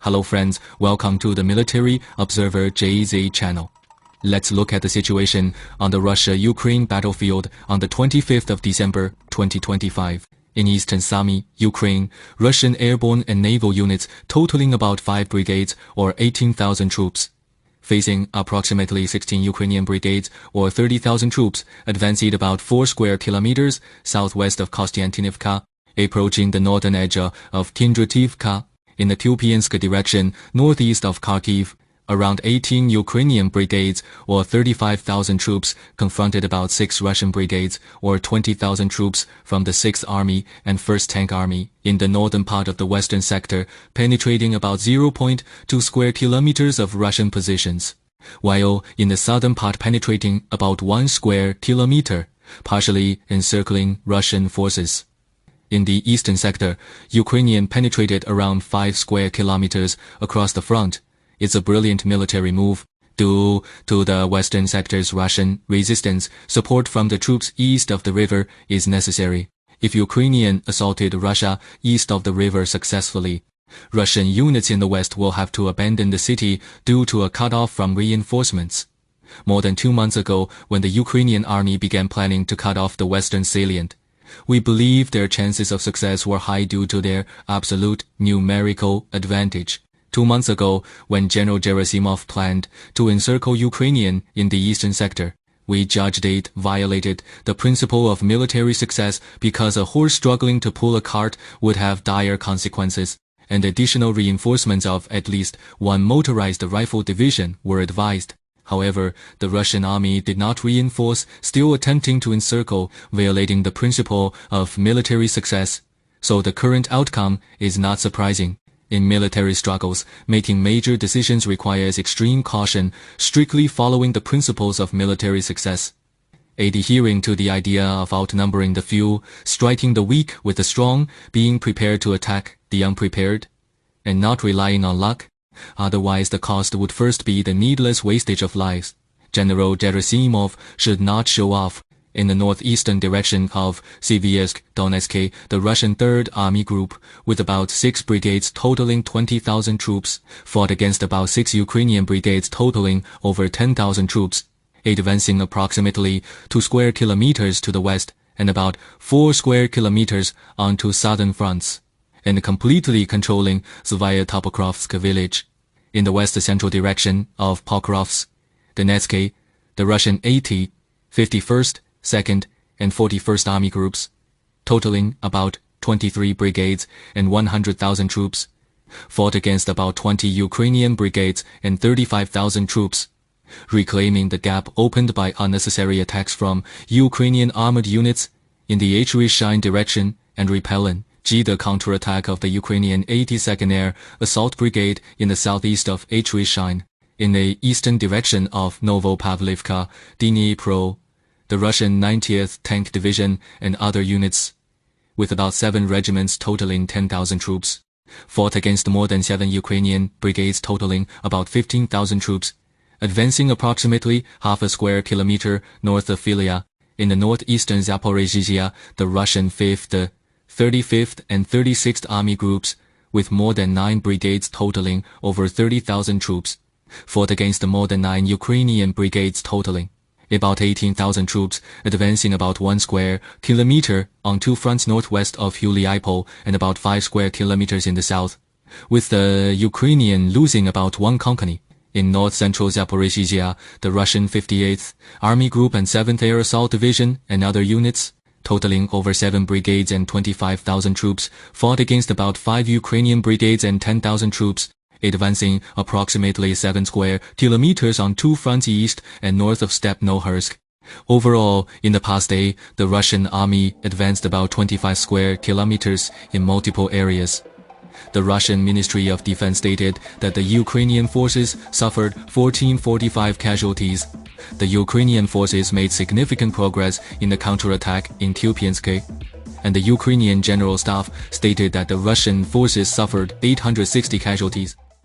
Hello friends, welcome to the Military Observer JZ channel. Let's look at the situation on the Russia-Ukraine battlefield on the 25th of December 2025. In eastern Sumy, Ukraine, Russian airborne and naval units totaling about 5 brigades or 18,000 troops, facing approximately 16 Ukrainian brigades or 30,000 troops, advanced about 4 square kilometers southwest of Kostiantynivka, approaching the northern edge of Kindrativka, in the Kupiansk direction northeast of Kharkiv. Around 18 Ukrainian brigades or 35,000 troops confronted about 6 Russian brigades or 20,000 troops from the 6th Army and 1st Tank Army in the northern part of the western sector, penetrating about 0.2 square kilometers of Russian positions, while in the southern part penetrating about 1 square kilometer, partially encircling Russian forces. In the eastern sector, Ukrainian penetrated around 5 square kilometers across the front. It's a brilliant military move. Due to the western sector's Russian resistance, support from the troops east of the river is necessary. If Ukrainian assaulted Russia east of the river successfully, Russian units in the west will have to abandon the city due to a cutoff from reinforcements. More than 2 months ago, when the Ukrainian army began planning to cut off the western salient, we believe their chances of success were high due to their absolute numerical advantage. 2 months ago, when General Gerasimov planned to encircle Ukrainian in the eastern sector, we judged it violated the principle of military success because a horse struggling to pull a cart would have dire consequences, and additional reinforcements of at least 1 motorized rifle division were advised. However, the Russian army did not reinforce, still attempting to encircle, violating the principle of military success. So the current outcome is not surprising. In military struggles, making major decisions requires extreme caution, strictly following the principles of military success. Adhering to the idea of outnumbering the few, striking the weak with the strong, being prepared to attack the unprepared, and not relying on luck. Otherwise, the cost would first be the needless wastage of lives. General Gerasimov should not show off. In the northeastern direction of Sviato-Pokrovske, the Russian 3rd Army Group, with about 6 brigades totaling 20,000 troops, fought against about 6 Ukrainian brigades totaling over 10,000 troops, advancing approximately 2 square kilometers to the west and about 4 square kilometers onto southern fronts, and completely controlling Sviato-Pokrovske village. In the west-central direction of Pokrovsk, Donetsk, the Russian 80, 51st, 2nd, and 41st Army Groups, totaling about 23 brigades and 100,000 troops, fought against about 20 Ukrainian brigades and 35,000 troops, reclaiming the gap opened by unnecessary attacks from Ukrainian armored units in the H-Shine direction and repelling the counterattack of the Ukrainian 82nd Air Assault Brigade in the southeast of H-Shine. In the eastern direction of Novopavlivka, Dnipro, the Russian 90th Tank Division and other units, with about 7 regiments totaling 10,000 troops, fought against more than 7 Ukrainian brigades totaling about 15,000 troops, advancing approximately half a square kilometer north of Filia. In the northeastern Zaporizhzhia, the Russian 5th, 35th and 36th Army Groups, with more than 9 brigades totaling over 30,000 troops, fought against more than 9 Ukrainian brigades totaling about 18,000 troops, advancing about 1 square kilometer on 2 fronts northwest of Huliaipol and about 5 square kilometers in the south, with the Ukrainian losing about 1 company. In north-central Zaporizhzhia, the Russian 58th Army Group and 7th Air Assault Division and other units, totaling over 7 brigades and 25,000 troops, fought against about 5 Ukrainian brigades and 10,000 troops, advancing approximately 7 square kilometers on 2 fronts east and north of Stepnohursk. Overall, in the past day, the Russian army advanced about 25 square kilometers in multiple areas. The Russian Ministry of Defense stated that the Ukrainian forces suffered 1445 casualties. The Ukrainian forces made significant progress in the counterattack in Kupiansk, and the Ukrainian General Staff stated that the Russian forces suffered 860 casualties.